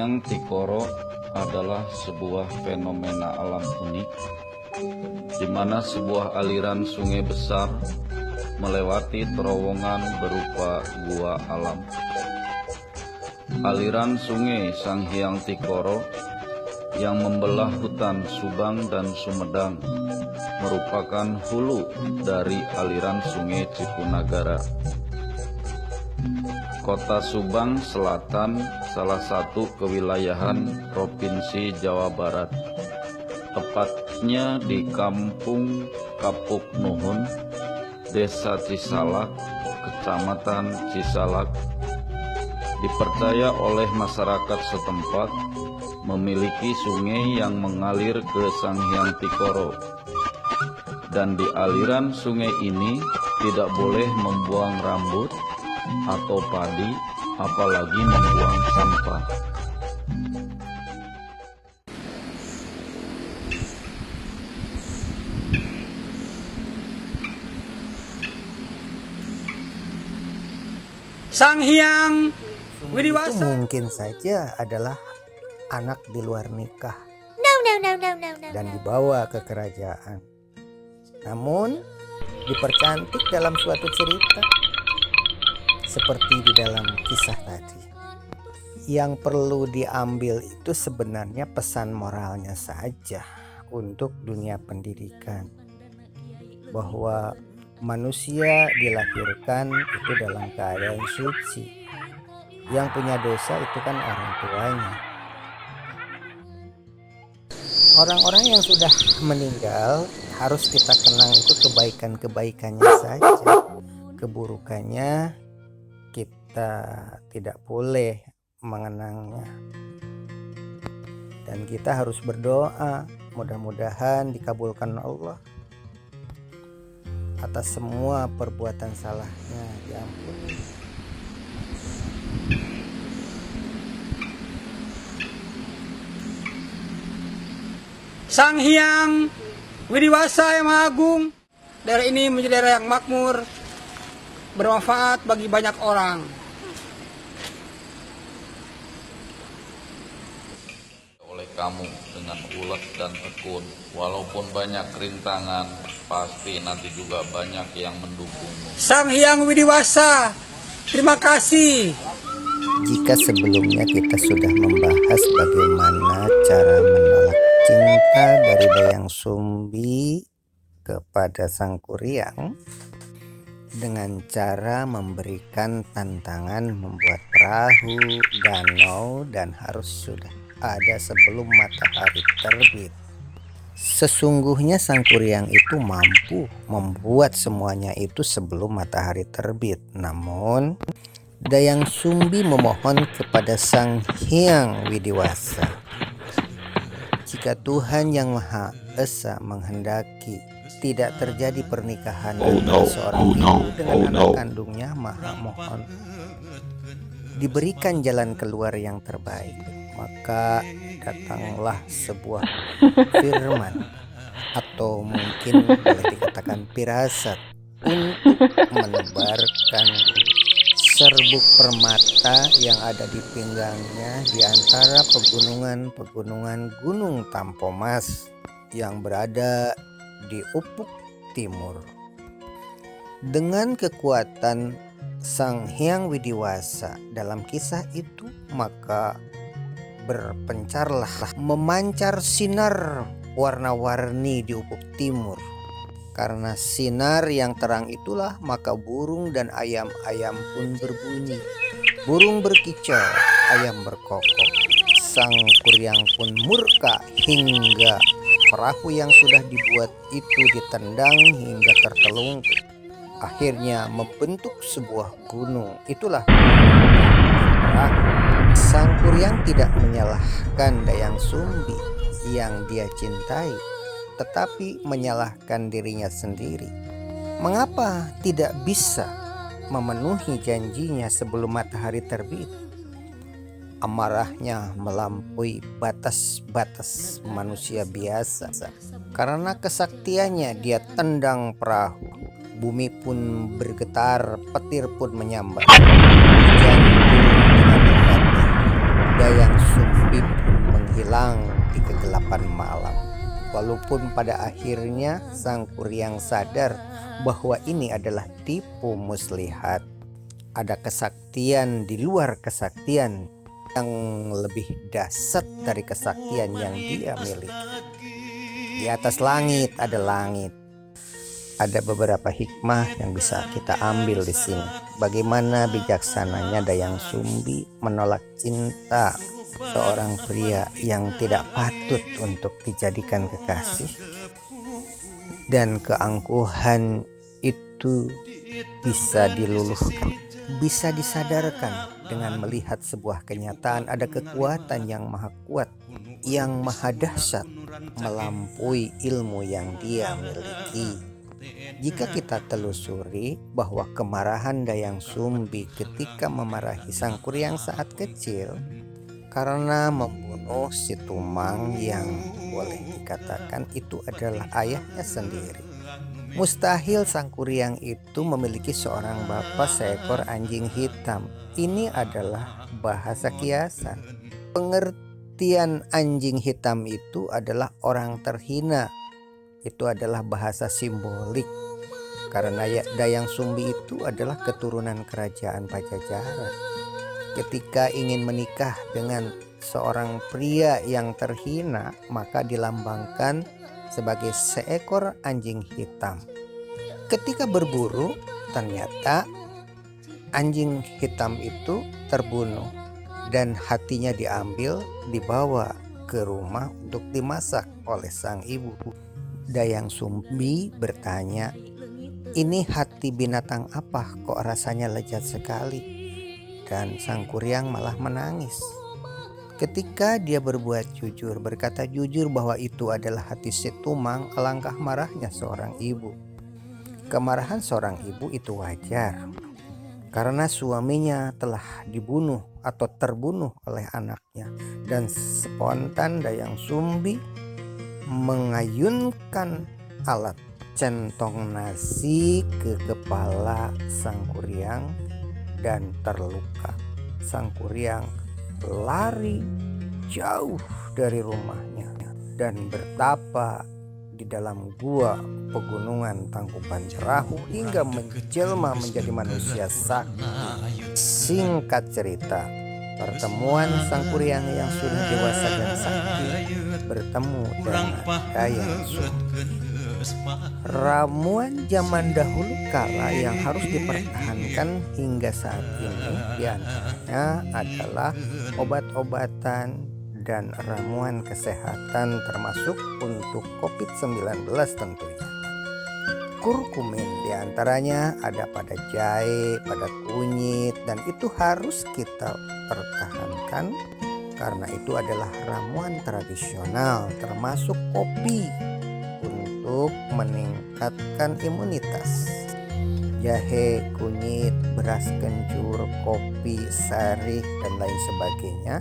Hyang Tikoro adalah sebuah fenomena alam unik, di mana sebuah aliran sungai besar melewati terowongan berupa gua alam. Aliran sungai Sang Hyang Tikoro yang membelah hutan Subang dan Sumedang merupakan hulu dari aliran sungai Cipunagara. Kota Subang Selatan salah satu kewilayahan Provinsi Jawa Barat, tepatnya di Kampung Kapuk Nuhun, Desa Cisalak, Kecamatan Cisalak, dipercaya oleh masyarakat setempat memiliki sungai yang mengalir ke Sang Hyang Tikoro, dan di aliran sungai ini tidak boleh membuang rambut atau padi, apalagi membuang sampah. Sang Hyang Itu Widiwasa mungkin saja adalah anak di luar nikah dan dibawa ke kerajaan, namun dipercantik dalam suatu cerita seperti di dalam kisah tadi. Yang perlu diambil itu sebenarnya pesan moralnya saja untuk dunia pendidikan, bahwa manusia dilahirkan itu dalam keadaan suci. Yang punya dosa itu kan orang tuanya. Orang-orang yang sudah meninggal harus kita kenang itu kebaikan-kebaikannya saja. Keburukannya kita tidak boleh mengenangnya. Dan kita harus berdoa, mudah-mudahan dikabulkan Allah atas semua perbuatan salahnya, diampuni. Sang Hyang Widiwasa yang Maha Agung, daerah ini menjadi daerah yang makmur, bermanfaat bagi banyak orang. Oleh kamu dengan ulet dan tekun, walaupun banyak rintangan, pasti nanti juga banyak yang mendukungmu. Sang Hyang Widiwasa, terima kasih. Jika sebelumnya kita sudah membahas bagaimana cara menolak cinta dari Dayang Sumbi kepada Sang Kuryang dengan cara memberikan tantangan membuat perahu, danau, dan harus sudah ada sebelum matahari terbit. Sesungguhnya Sang Kuryang itu mampu membuat semuanya itu sebelum matahari terbit. Namun Dayang Sumbi memohon kepada Sang Hyang Widiwasa, jika Tuhan Yang Maha Esa menghendaki tidak terjadi pernikahan antara seorang ibu dengan anak kandungnya, maka mohon diberikan jalan keluar yang terbaik. Maka datanglah sebuah firman, atau mungkin boleh dikatakan firasat, untuk menebarkan serbuk permata yang ada di pinggangnya di antara pegunungan Gunung Tampomas yang berada di ufuk timur. Dengan kekuatan Sang Hyang Widiwasa dalam kisah itu, maka berpencarlah, memancar sinar warna-warni di ufuk timur. Karena sinar yang terang itulah maka burung dan ayam-ayam pun berbunyi. Burung berkicau, ayam berkokok. Sang Kuryang pun murka hingga perahu yang sudah dibuat itu ditendang hingga tertelungkup. Akhirnya membentuk sebuah gunung. Itulah perahu. Sang Kuryang tidak menyalahkan Dayang Sumbi yang dia cintai, tetapi menyalahkan dirinya sendiri. Mengapa tidak bisa memenuhi janjinya sebelum matahari terbit? Amarahnya melampaui batas-batas manusia biasa. Karena kesaktiannya dia tendang perahu. Bumi pun bergetar, petir pun menyambar. Hujan turun dengan lebatnya. Dayang Sumbi pun menghilang di kegelapan malam. Walaupun pada akhirnya Sang Kuryang sadar bahwa ini adalah tipu muslihat. Ada kesaktian di luar kesaktian yang lebih dahsyat dari kesaktian yang dia miliki. Di atas langit ada langit. Ada beberapa hikmah yang bisa kita ambil di sini. Bagaimana bijaksananya Dayang Sumbi menolak cinta seorang pria yang tidak patut untuk dijadikan kekasih, dan keangkuhan itu bisa diluluhkan, bisa disadarkan dengan melihat sebuah kenyataan ada kekuatan yang maha kuat, yang maha dahsyat, melampaui ilmu yang dia miliki. Jika kita telusuri bahwa kemarahan Dayang Sumbi ketika memarahi Sang Kuryang saat kecil karena membunuh si Tumang yang boleh dikatakan itu adalah ayahnya sendiri. Mustahil Sang Kuryang itu memiliki seorang bapa seekor anjing hitam. Ini adalah bahasa kiasan. Pengertian anjing hitam itu adalah orang terhina. Itu adalah bahasa simbolik. Karena Dayang Sumbi itu adalah keturunan kerajaan Pajajaran. Ketika ingin menikah dengan seorang pria yang terhina, maka dilambangkan sebagai seekor anjing hitam. Ketika berburu, ternyata anjing hitam itu terbunuh dan hatinya diambil, dibawa ke rumah untuk dimasak oleh sang ibu. Dayang Sumbi bertanya, "Ini hati binatang apa? Kok rasanya lezat sekali?" Dan Sang Kuryang malah menangis. Ketika dia berbuat jujur, berkata jujur bahwa itu adalah hati si Tumang, alangkah marahnya seorang ibu. Kemarahan seorang ibu itu wajar, karena suaminya telah dibunuh atau terbunuh oleh anaknya. Dan spontan Dayang Sumbi mengayunkan alat centong nasi ke kepala Sang Kuryang dan terluka. Sang Kuryang lari jauh dari rumahnya dan bertapa di dalam gua pegunungan Tangkuban Perahu hingga menjelma menjadi manusia sakti. Singkat cerita, pertemuan Sang Kuryang yang sudah dewasa dan sakti bertemu dengan Dayang Sumbi. Ramuan zaman dahulu kala yang harus dipertahankan hingga saat ini diantaranya adalah obat-obatan dan ramuan kesehatan termasuk untuk COVID-19 tentunya. Kurkumin diantaranya ada pada jahe, pada kunyit, dan itu harus kita pertahankan karena itu adalah ramuan tradisional termasuk kopi untuk meningkatkan imunitas. Jahe, kunyit, beras kencur, kopi, sarih, dan lain sebagainya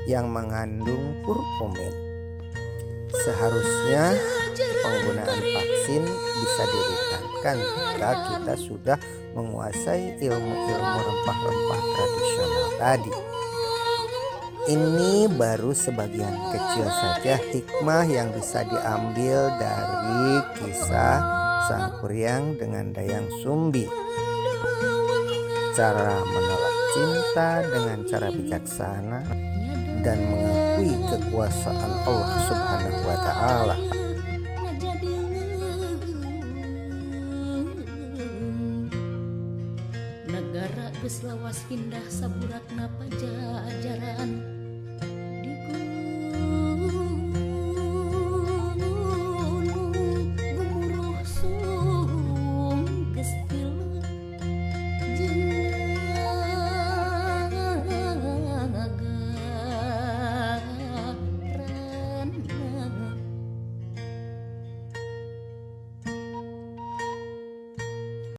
yang mengandung kurkumin. Seharusnya penggunaan vaksin bisa diringankan jika kita sudah menguasai ilmu-ilmu rempah-rempah tradisional tadi. Ini baru sebagian kecil saja hikmah yang bisa diambil dari kisah Sang Kuryang dengan Dayang Sumbi. Cara menolak cinta dengan cara bijaksana dan mengakui kekuasaan Allah Subhanahu wa Ta'ala. Negara geus lawas pindah saburakna Pajajaran.